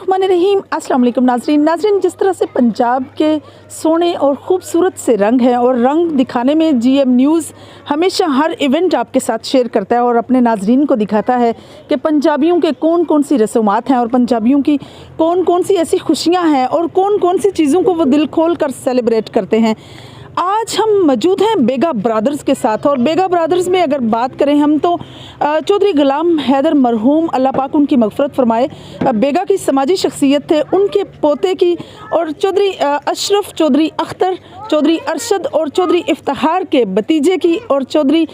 बिस्मिल्लाहिर्रहमानिर्रहीम। अस्सलाम वालेकुम नाज़रीन, जिस तरह से पंजाब के सोने और ख़ूबसूरत से रंग हैं और रंग दिखाने में जीएम न्यूज़ हमेशा हर इवेंट आपके साथ शेयर करता है और अपने नाज़रीन को दिखाता है कि पंजाबियों के कौन कौन सी रसूमात हैं और पंजाबियों की कौन कौन सी ऐसी खुशियाँ हैं और कौन कौन सी चीज़ों को वो दिल खोल कर सेलिब्रेट करते हैं। आज हम मौजूद हैं बेगा ब्रदर्स के साथ और बेगा ब्रदर्स में अगर बात करें हम तो चौधरी गुलाम हैदर मरहूम अल्लाह पाक उनकी मग़फ़रत फ़रमाए बेगा की समाजी शख्सियत थे, उनके पोते की और चौधरी अशरफ, चौधरी अख्तर, चौधरी अरशद और चौधरी इफ्तिखार के भतीजे की और चौधरी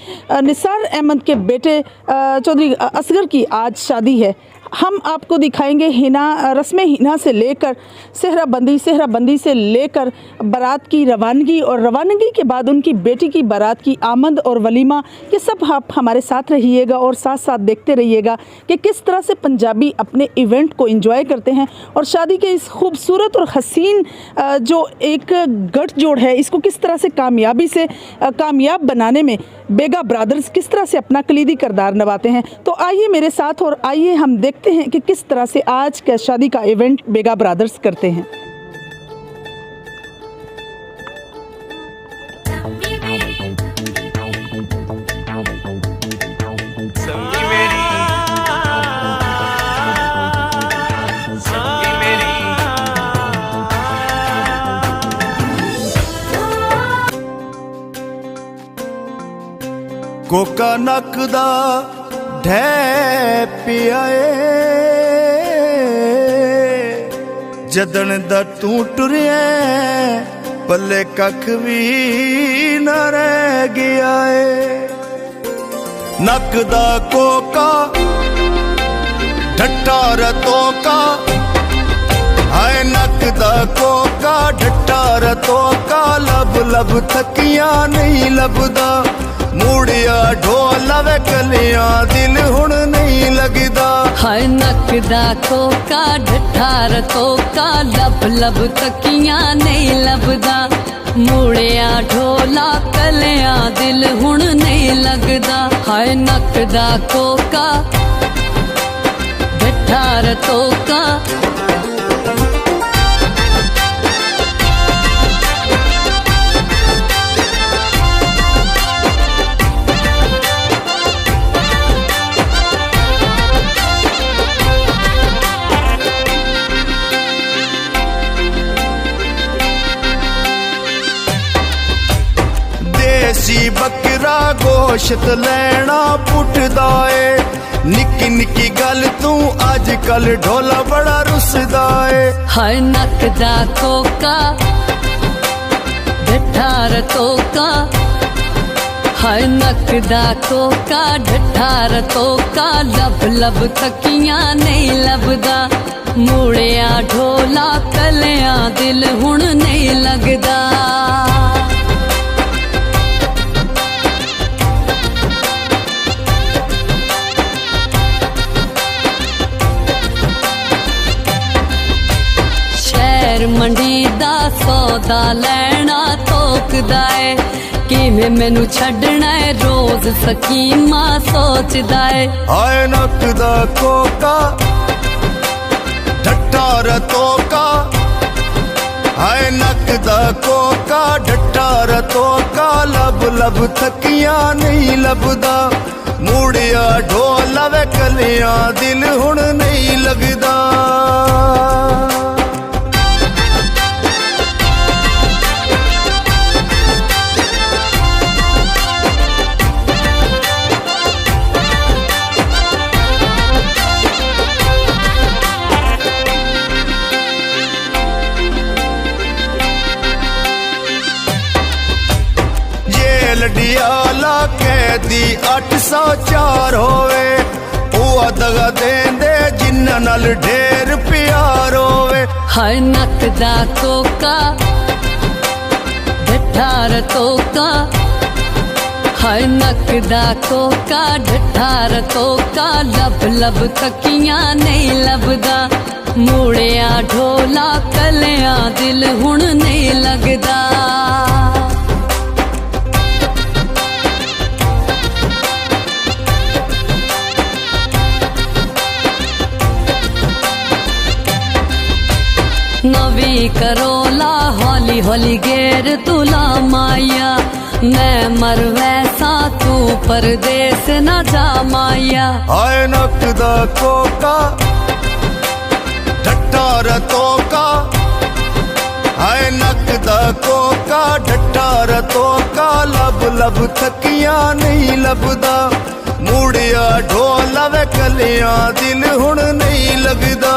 निसार अहमद के बेटे चौधरी असगर की आज शादी है। हम आपको दिखाएंगे हिना, रस्म हिना से लेकर सेहराबंदी से लेकर बारात की रवानगी और रवानगी के बाद उनकी बेटी की बारात की आमद और वलीमा, ये सब आप हमारे साथ रहिएगा और साथ साथ देखते रहिएगा कि किस तरह से पंजाबी अपने इवेंट को एंजॉय करते हैं और शादी के इस खूबसूरत और हसीन जो एक गठजोड़ है इसको किस तरह से कामयाब बनाने में बेगा ब्रदर्स किस तरह से अपना कलीदी किरदार निभाते हैं। तो आइए मेरे साथ और आइए हम देखते हैं कि किस तरह से आज का शादी का इवेंट बेगा ब्रदर्स करते हैं। कोका नकदा ढै पिया जदन दा तू टुरिया पल्ले कख भी न रह गया नकदा कोका ढट्टा रतों का हाय नकदा कोका ढट्टा रतों का लब लब थकिया नहीं लभदा मूड़िया ढोला वे कलियां दिल हुण नहीं लगदा हाय नकदा कोका ढट्ठा रतोका लब लब तकियां नहीं लभदा मूड़िया ढोला कलियां दिल हुण नहीं लगदा हाय नकदा कोका ढट्ठा रतोका देसी बकरा गोश्त लेना पुटदा है निक्की निक्की गल तू अज कल ढोला बड़ा रुसदा है हाय नकदा कोका ढट्ठा रतोका हाय नकदा कोका ढट्ठा रतोका लब लब थकियां नहीं लभदा मूड़िया ढोला कलियां दिल हुण नहीं लगदा मंडी दा सौदा लेना तोकदा है किवें मैनू छड्डना है रोज सकीमा सोचदा है हाय नकदा कोका ढट्टा रतोका हाय नकदा कोका ढट्टा रतोका लब लब थकियां नहीं लभदा मूड़िया ढोला वे कलियां दिल हुण नहीं लगदा लडियाला कैदी 804 होवे ओ दगा देंदे जिन्ना नाल ढेर प्यार होवे हाय नकदा कोका ढट्ठा रतोका हाय नकदा कोका ढट्ठा रतोका लब लब तकियां नहीं लभदा मूड़िया ढोला कलियां दिल हुण नहीं लगदा मेरे तुला माया मैं मर वैसा तू परदेस न जा माया हाय नक दा कोका ढट्टा रतोका हाय नक दा कोका ढट्टा रतोका लब लब थकियां नहीं लभदा मूड़िया ढोला वे कलियां दिल हुण नहीं लगदा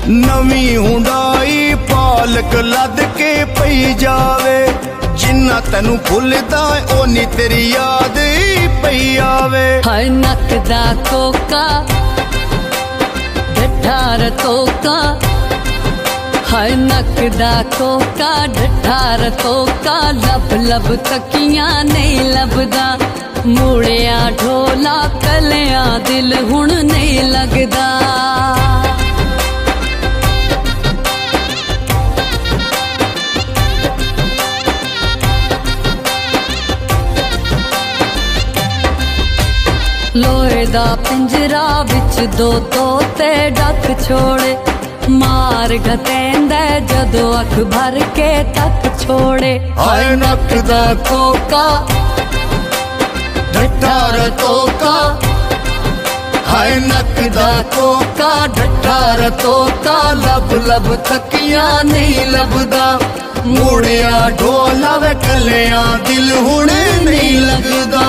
नवी हुंडाई पालक लद के पई जावे जिन्ना तेनू भुलदा ओनी तेरी याद ही पई आवे हाय नक दा कोका ढट्ठा रतोका हाय नक दा कोका ढट्ठा रतोका लब लब तकियां नहीं लभदा मूड़िया ढोला कलियां दिल हुण नहीं लगदा लोहे दा पिंजरा विच दो तोते डक छोड़े मार गतेंदे जदों अख भर के तक छोड़े हाय नक दा कोका ढट्ठा रतोका हाय नक दा कोका ढट्ठा रतोका लब लब थकियां नहीं लभदा मूड़िया ढोला वे कलियां दिल हुण नहीं लगदा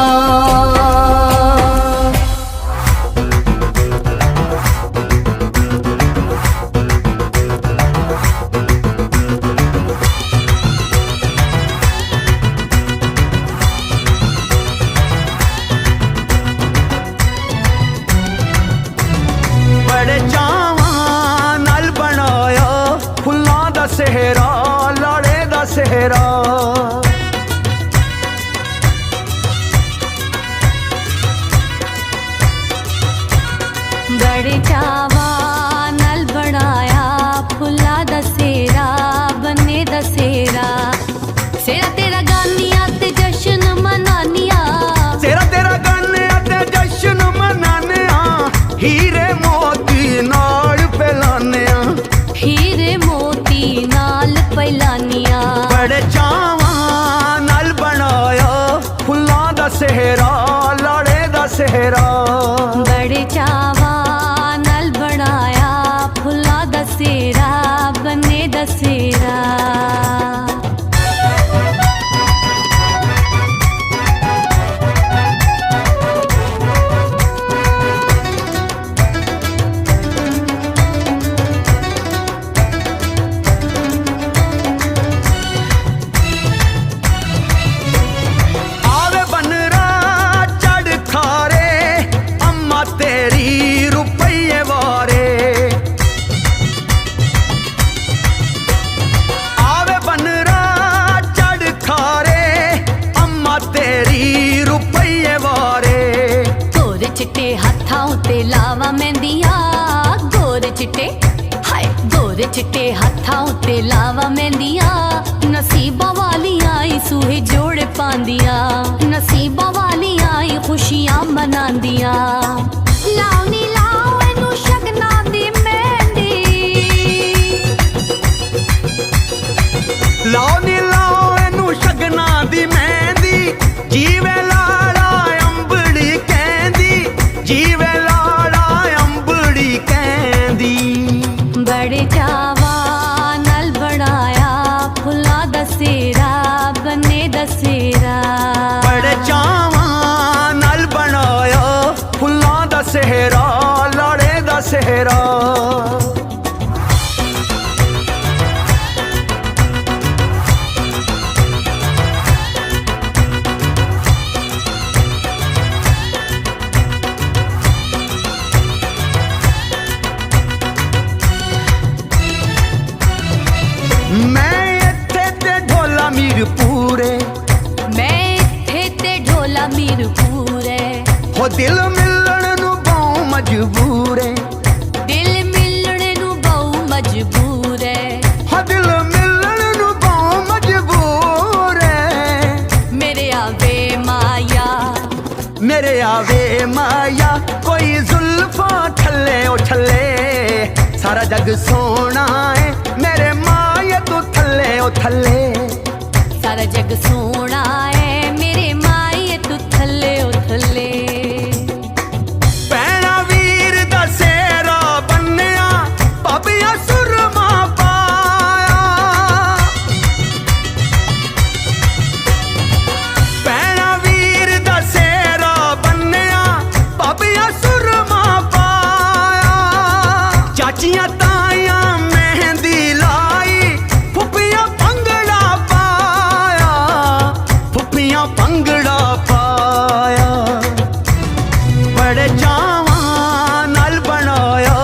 बड़े चावां नाल बनाया फुल्लां दा सेहरा लाड़े दा सेहरा बड़े चावा नल बनाया फुल्ला दसेरा बने दसेरा सेरा तेरा गानिया ते जश्न मनानिया सेरा तेरा गाने ते जश्न मनाने हीरे मोती नाल फैलाने हीरे मोती नाल पैलानिया बड़े चावां नाल बनाया फुल्लां दा सेहरा लाड़े दा सेहरा बड़े चावा नल बनाया फुल्ला दसेरा बने दसेरा आवे बनरा चढ़ खारे अम्मा तेरी रुपये वारे आवे बनरा चढ़ खारे अम्मा तेरी रुपये वारे गोरे चिट्टे हत्थां उत्ते लावा मेहंदिया गोरे चिट्टे हाय गोरे चिट्टे हत्थां उत्ते लावा मेहंदिया नसीबा वाली आई सूहे जोड़े पांदिया नसीबा वाली आई खुशियां मनांदिया लाओ नी लाओ एनू शगना दी मेहंदी लाओ नी लाओ एनू शगना दी मेहंदी जीवे लाड़ा अंबड़ी कहंदी जीवे लाड़ा अंबड़ी कहंदी बड़े चावा नल बनाया फुल्ला दसेरा बने दसेरा बड़े चावां नाल बनाया फुल्लां दा सेहरा लाड़े दा सेहरा मैं इत्थे ते ढोला मीरपुरे मैं इत्थे ते ढोला मीरपुरे हो दिल मिलण नू बहु मजबूर है जग सोना है मेरे माए तू थल्ले ओ थल्ले सारा जग सोना है मेरे माई तू थल्ले ओ थल्ले पैना वीर दा सेरा बन्निया भाबिया सुरमा पाया पैना वीर दा सेरा बन्निया भाबिया सुरमा पाया चाचियां ताइयां मेहंदी लाई फुफियां भंगड़ा पाया फुफियां भंगड़ा पाया बड़े चावां नाल बनाया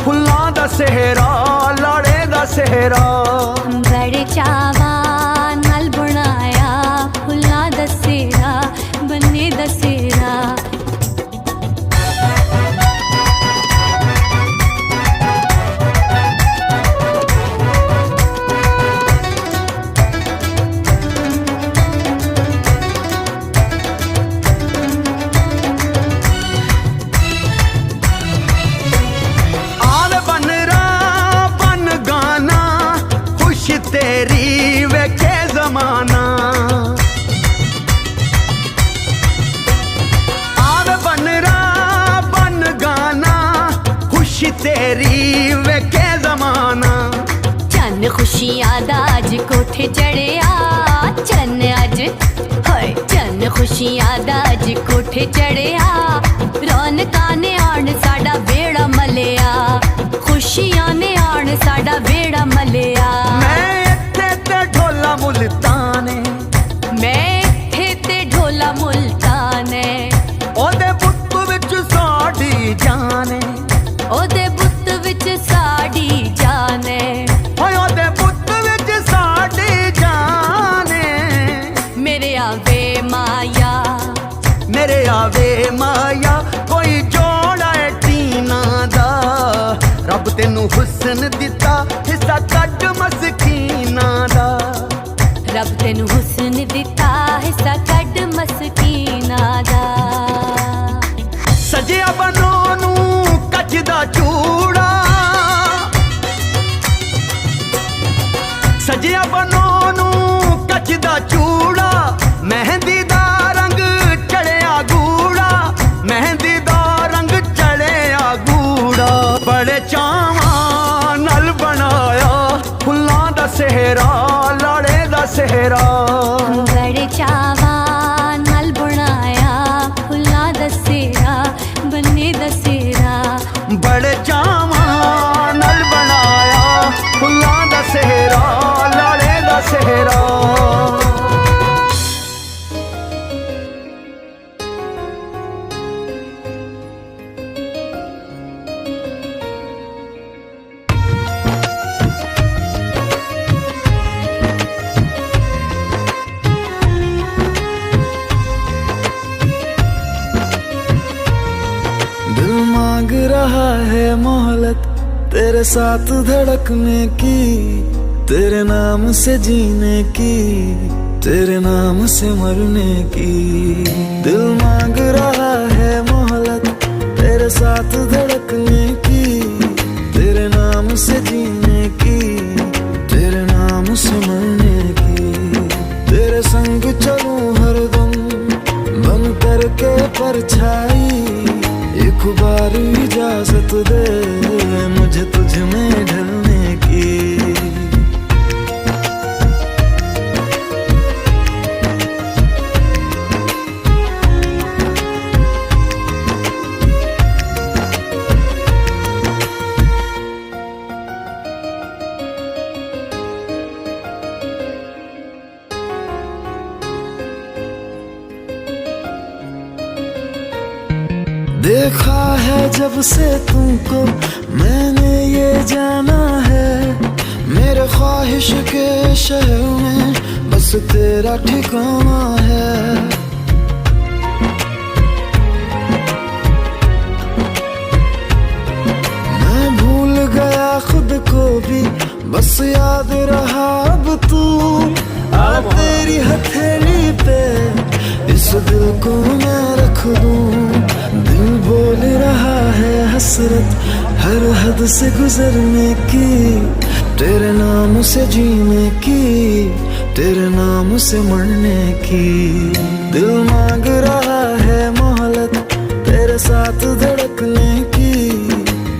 फुल्लां दा सेहरा लाड़े दा सेहरा बड़े चावा नाल बनाया फुल्लां दा सेहरा बन्ने दा सेहरा आल बन रा बन गाना खुश तेरी वेखे जमाना आल बन रा बन गाना खुश तेरी वेखे जमाना चन्न खुशियां दा अज कोठे चढ़िया चन्न अज हाय चन्न खुशियां दा अज कोठे चढ़िया रौनकां ने आण साडा बेड़ा मलिया खुशियां ने आण साडा बेड़ा मलिया मैं इत्थे ते ढोला मुल्ताने मैं इत्थे ते ढोला मुल्ताने ओदे पुत्त विच साडी जाने ओदे बुੱਤ ਵਿੱਚ ਸਾਡੀ ਜਾਨੇ ओए ओदे पुत्त विच साडी जाने ਮੇਰੇ ਆਵੇ ਮਾਇਆ मेरे आवे माया कोई जोड़ा है टीना दा रब तेनू हुस्न दिता हिस्सा कट मस्कीना दा ਰੱਬ ਤੈਨੂੰ ਹੁਸਨ ਦਿੱਤਾ ਹਿੱਸਾ ਕੱਢ ਮਸਕੀਨਾ ਦਾ सजिया बनो नू कच दा चूड़ा सजिया बनो नू कच दा चूड़ा मेहंदी दा रंग चढ़िया गूड़ा मेहंदी दा रंग चढ़िया गूड़ा बड़े चावां नाल बनाया फुल्लां दा सेहरा लाड़े दा सेहरा ਬੜੇ ਚਾਵਾਂ ਨਾਲ ਬਣਾਇਆ ਫੁੱਲਾਂ ਦਾ ਸਿਹਰਾ ਬੰਨੇ ਦਾ ਸਿਹਰਾ बड़े चावां नाल बनाया फुल्लां दा सेहरा लाड़े दा सेहरा दिल मांग रहा है मोहलत तेरे साथ धड़कने की तेरे नाम से जीने की तेरे नाम से मरने की दिल मांग रहा है मोहलत तेरे साथ धड़कने की तेरे नाम से जीने की तेरे नाम से मरने की तेरे संग चलूं हरदम बन करके परछाई एक बार इजाजत दे मुझे तुझ में ढलने की देखा है जब से तुमको मैंने ये जाना है मेरे ख्वाहिश के शहर में बस तेरा ठिकाना है मैं भूल गया खुद को भी बस याद रहा अब तू आ तेरी हथेली पे इस दिल को मैं रख दूं दिल बोल रहा है हसरत हर हद से गुजरने की, तेरे नाम से जीने की, तेरे नाम से मरने की। दिल मांग रहा है मोहलत तेरे साथ धड़कने की,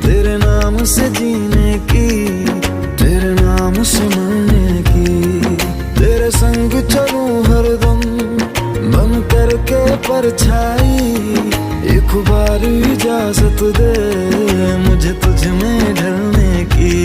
तेरे नाम से जीने की, तेरे नाम से मरने की। तेरे संग चलूं हरदम बन करके परछाई, एक बार इजाजत दे मुझे तुझ में ढलने की।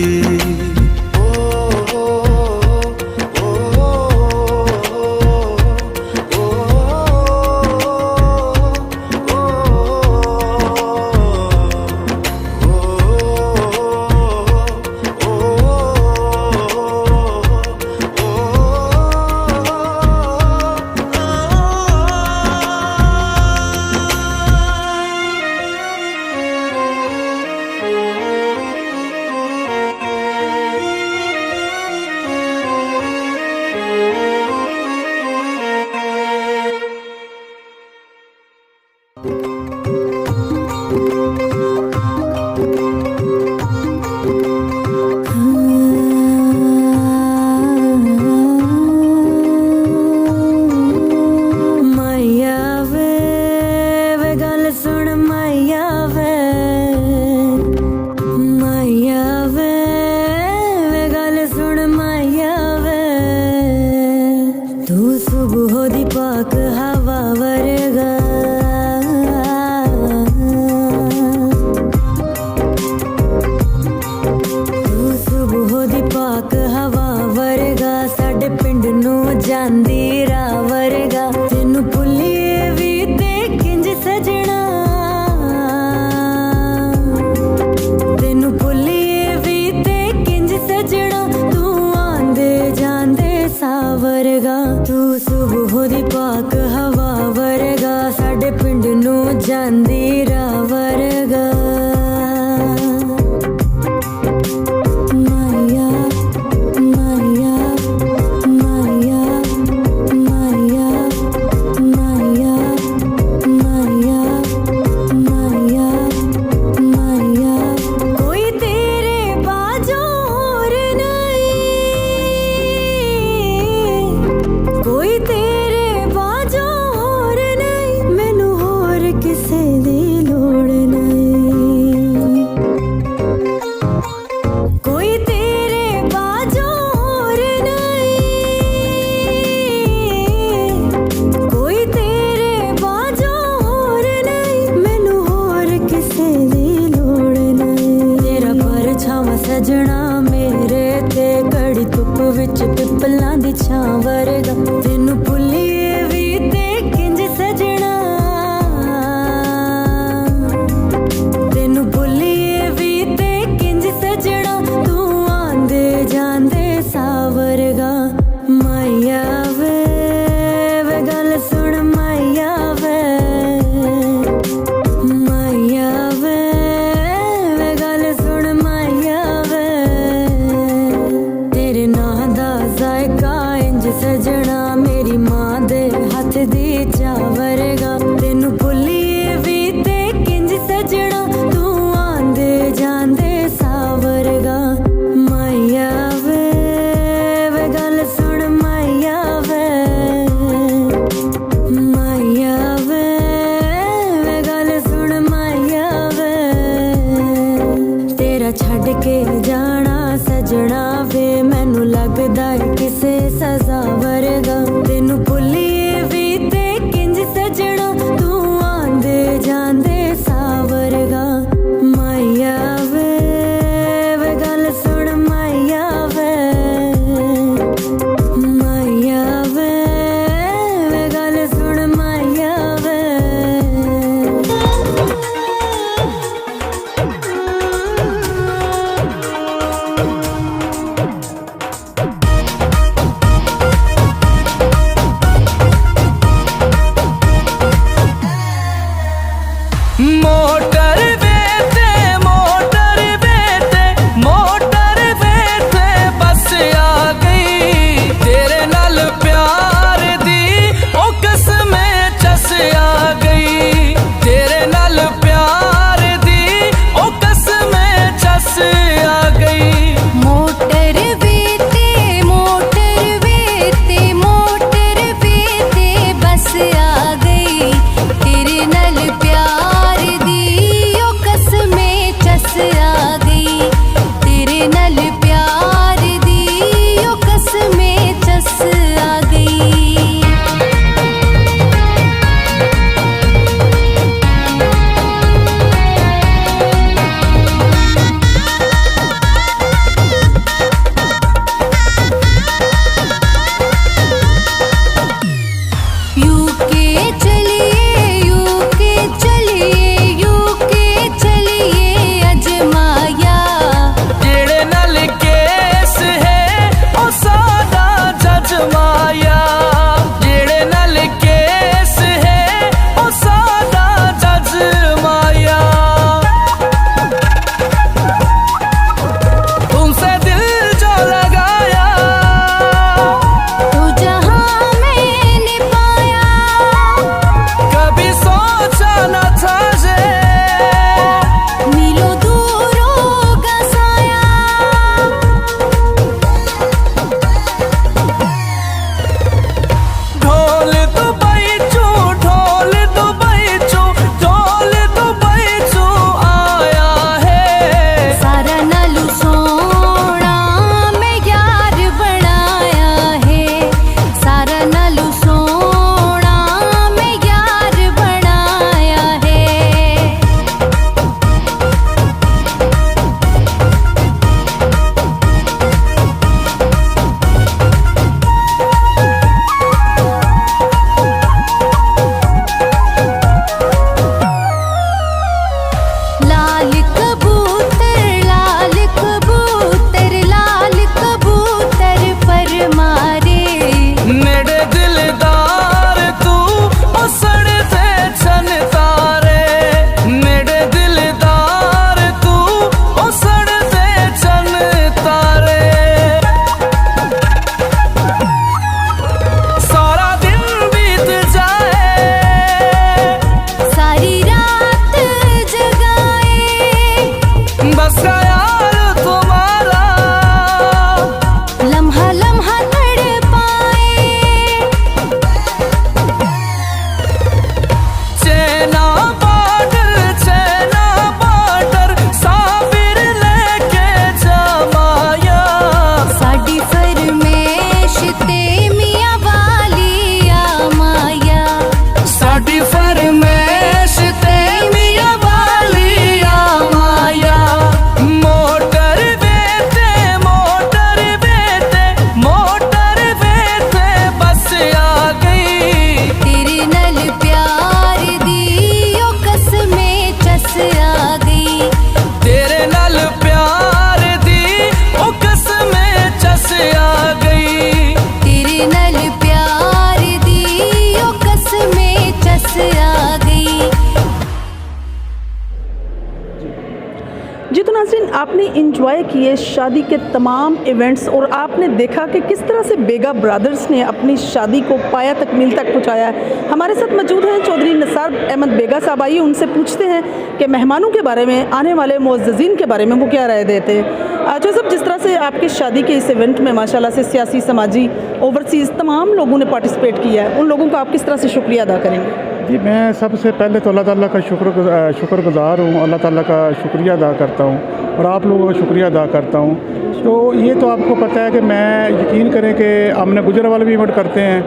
इंजॉय किए शादी के तमाम इवेंट्स और आपने देखा कि किस तरह से बेगा ब्रदर्स ने अपनी शादी को पाया तक मील तक पहुँचाया है। हमारे साथ मौजूद हैं चौधरी निसार अहमद बेगा साहब। आइए उनसे पूछते हैं कि मेहमानों के बारे में, आने वाले मुअज़्ज़ज़ीन के बारे में वो क्या राय देते हैं। जो सब जिस तरह से आपकी शादी के इस इवेंट में माशाल्लाह से सियासी, समाजी, ओवरसीज़ तमाम लोगों ने पार्टिसिपेट किया है, उन लोगों का आप किस तरह से शुक्रिया अदा करेंगे? जी, मैं सबसे पहले तो अल्लाह ताला का शुक्रगुज़ार हूँ, अल्लाह ताला का शुक्रिया अदा करता हूँ और आप लोगों का शुक्रिया अदा करता हूँ। तो ये तो आपको पता है कि मैं यकीन करें कि हमने गुजरावाला भी इवेंट करते हैं,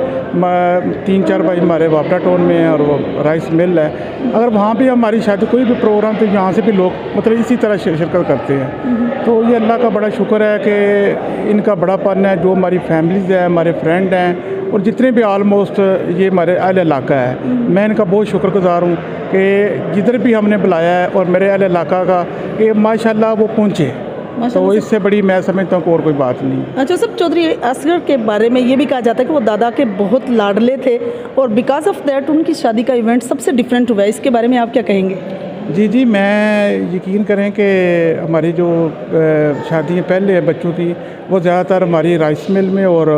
3-4 भाई हमारे वापडा टाउन में है और वो राइस मिल है। अगर वहाँ भी हमारी शादी कोई भी प्रोग्राम तो यहाँ से भी लोग मतलब इसी तरह शिरकत करते हैं। तो ये अल्लाह का बड़ा शुक्र है कि इनका बड़ापन है, जो हमारी फैमिलीज़ है, हमारे फ्रेंड हैं और जितने भी आलमोस्ट ये हमारे अहल इलाका है, मैं इनका बहुत शुक्रगुज़ार हूँ कि जिधर भी हमने बुलाया है और मेरे अहल इलाका का कि माशाल्लाह वो पहुँचे। तो इससे बड़ी मैं समझता हूँ कि और कोई बात नहीं। अच्छा सब, चौधरी असगर के बारे में ये भी कहा जाता है कि वो दादा के बहुत लाडले थे और बिकॉज ऑफ दैट उनकी शादी का इवेंट सबसे डिफरेंट हुआ है। इसके बारे में आप क्या कहेंगे? जी, मैं यकीन करें कि हमारी जो शादियाँ पहले बच्चों की वो ज़्यादातर हमारी राइस मिल में और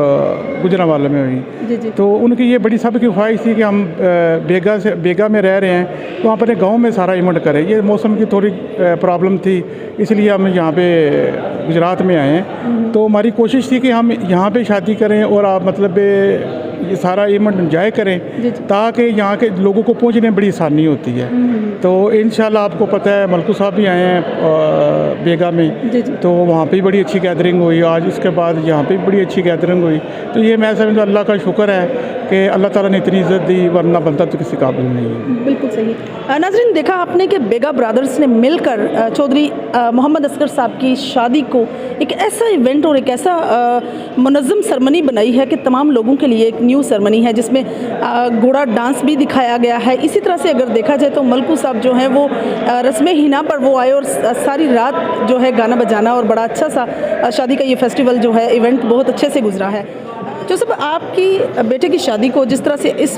गुजरावाला में हुई। जी। तो उनकी ये बड़ी सबकी ख्वाहिश थी कि हम बेगा में रह रहे हैं तो वहाँ पर गांव में सारा इवेंट करें। ये मौसम की थोड़ी प्रॉब्लम थी, इसलिए हम यहाँ पे गुजरात में आए हैं। तो हमारी कोशिश थी कि हम यहाँ पे शादी करें और आप मतलब ये सारा इवेंट एंजॉय करें ताकि यहाँ के लोगों को पहुँचने में बड़ी आसानी होती है। तो इंशाल्लाह आपको पता है मलकू साहब भी आए हैं बेगा में, तो वहाँ पे बड़ी अच्छी गैदरिंग हुई। आज उसके बाद यहाँ पे बड़ी अच्छी गैदरिंग हुई। तो ये मैं समझता हूँ अल्लाह का शुक्र है कि अल्लाह ताला ने इतनी इज़्ज़त दी, वरना बनता तो किसी काबिल नहीं है। बिल्कुल सही। नाज़रीन, देखा आपने कि बेगा ब्रदर्स ने मिलकर चौधरी मोहम्मद असगर साहब की शादी को एक ऐसा इवेंट और एक ऐसा मुनज़्ज़म सरमनी बनाई है कि तमाम लोगों के लिए एक न्यू सरमनी है, जिसमें घोड़ा डांस भी दिखाया गया है। इसी तरह से अगर देखा जाए तो मलकू साहब जो हैं वो रस्म हिना पर वो आए और सारी रात जो है गाना बजाना और बड़ा अच्छा सा शादी का ये फेस्टिवल जो है इवेंट बहुत अच्छे से गुजरा है। जो सब आपकी बेटे की शादी को जिस तरह से इस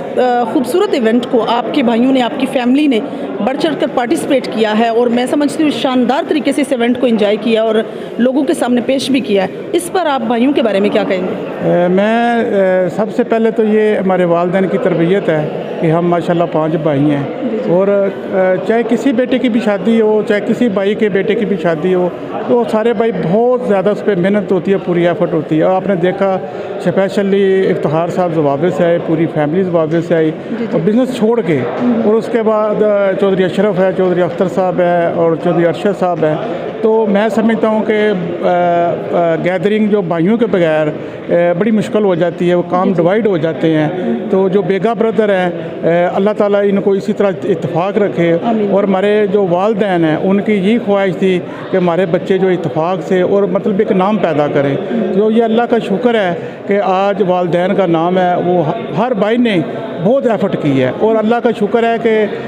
खूबसूरत इवेंट को आपके भाइयों ने, आपकी फैमिली ने बढ़ चढ़ कर पार्टिसिपेट किया है और मैं समझती हूँ शानदार तरीके से इस इवेंट को एंजॉय किया और लोगों के सामने पेश भी किया है, इस पर आप भाइयों के बारे में क्या कहेंगे? मैं सबसे पहले तो ये हमारे वालिदैन की तरबियत है कि हम माशाल्लाह 5 भाई हैं और चाहे किसी बेटे की भी शादी हो, चाहे किसी भाई के बेटे की भी शादी हो, तो सारे भाई बहुत ज़्यादा उस पर मेहनत होती है, पूरी एफर्ट होती है। आपने देखा स्पेशली इफ्तिखार साहब ज़वाबे से आए, पूरी फैमिली ज़वाबे से आई और बिज़नेस छोड़ के, और उसके बाद चौधरी अशरफ है, चौधरी अख्तर साहब है और चौधरी अरशद साहब है। तो मैं समझता हूँ कि गैदरिंग जो भाइयों के बगैर बड़ी मुश्किल हो जाती है, वो काम डिवाइड हो जाते हैं। तो जो बेगा ब्रदर हैं, अल्लाह ताला इनको इसी तरह इत्तेफाक रखे और हमारे जो वालिदैन हैं उनकी यही ख्वाहिश थी कि हमारे बच्चे जो इत्तेफाक से और मतलब एक नाम पैदा करें। तो ये अल्लाह का शुक्र है कि आज वालिदैन का नाम है, वो हर भाई ने बहुत एफर्ट की है और अल्लाह का शुक्र है कि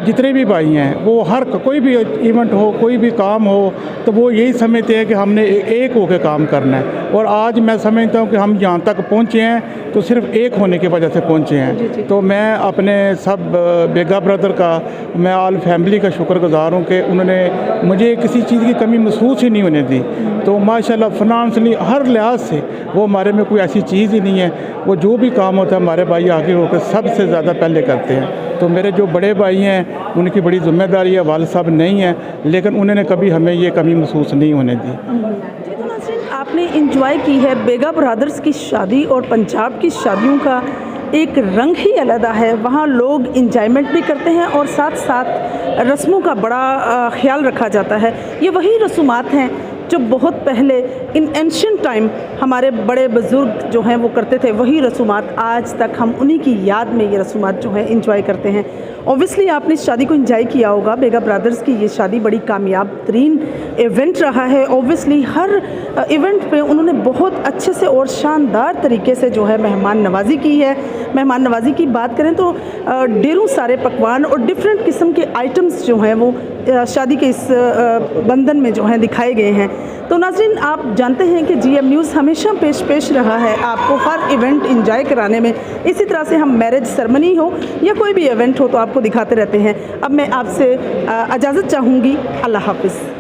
जितने भी भाई हैं वो हर कोई भी इवेंट हो, कोई भी काम हो, तो वो यही समझते हैं कि हमने एक होकर काम करना है। और आज मैं समझता हूँ कि हम यहाँ तक पहुँचे हैं तो सिर्फ एक होने की वजह से पहुँचे हैं। तो मैं अपने सब बेगा ब्रदर का, मैं ऑल फैमिली का शुक्रगुज़ार हूँ कि उन्होंने मुझे किसी चीज़ की कमी महसूस ही नहीं होने दी। तो माशाल्लाह फाइनेंशियली हर लिहाज से वो हमारे में कोई ऐसी चीज़ ही नहीं है। वो जो भी काम होता है हमारे भाई आगे होकर सबसे ज़्यादा पहले करते हैं। तो मेरे जो बड़े भाई हैं उनकी बड़ी जिम्मेदारी है, वालिद साहब नहीं है, लेकिन उन्होंने कभी हमें ये कमी महसूस नहीं होने दी। आपने इंजॉय की है बेगा ब्रदर्स की शादी और पंजाब की शादियों का एक रंग ही अलग है। वहाँ लोग इंजॉयमेंट भी करते हैं और साथ साथ रस्मों का बड़ा ख्याल रखा जाता है। ये वही रसूमात हैं जो बहुत पहले इन एंशिएंट टाइम हमारे बड़े बुज़ुर्ग जो हैं वो करते थे। वही रसूमात आज तक हम उन्हीं की याद में ये रसूमात जो है इंजॉय करते हैं। ऑब्वियसली आपने इस शादी को इंजॉय किया होगा। बेगा ब्रदर्स की ये शादी बड़ी कामयाब तरीन इवेंट रहा है। ऑब्वियसली हर इवेंट पे उन्होंने बहुत अच्छे से और शानदार तरीके से जो है मेहमान नवाजी की है। मेहमान नवाजी की बात करें तो ढेरों सारे पकवान और डिफरेंट किस्म के आइटम्स जो हैं वो शादी के इस बंधन में जो हैं दिखाए गए हैं। तो नाज़रीन, आप जानते हैं कि GM न्यूज़ हमेशा पेश रहा है आपको हर इवेंट इंजॉय कराने में। इसी तरह से हम मैरिज सेरेमनी हो या कोई भी इवेंट हो तो आपको दिखाते रहते हैं। अब मैं आपसे इजाज़त चाहूँगी। अल्लाह हाफ़िज़।